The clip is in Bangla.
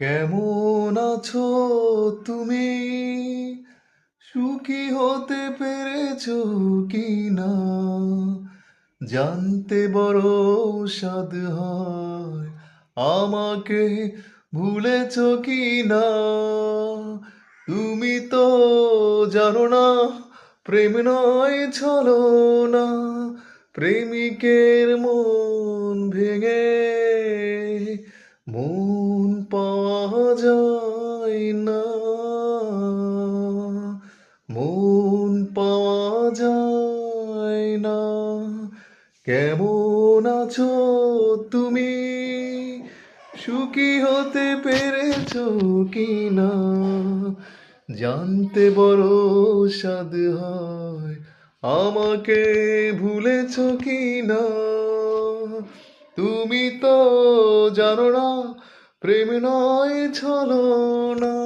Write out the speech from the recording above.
কেমন আছো তুমি? সুখী হতে পেরেছো কি না? জানতে বড় স্বাদ হয়। আমাকে ভুলেছো কি না? তুমি তো জানো না, প্রেম নয় ছলনা। প্রেমিকের মন ভেঙে মন পাওয়া যায় না, মন পাওয়া যায় না। কেমন আছো তুমি? সুখী হতে পেরেছো কি না? জানতে বড় স্বাদ হয়। আমাকে ভুলেছো কি না? তুমি তো জানো না, প্রেম নয় ছলনা।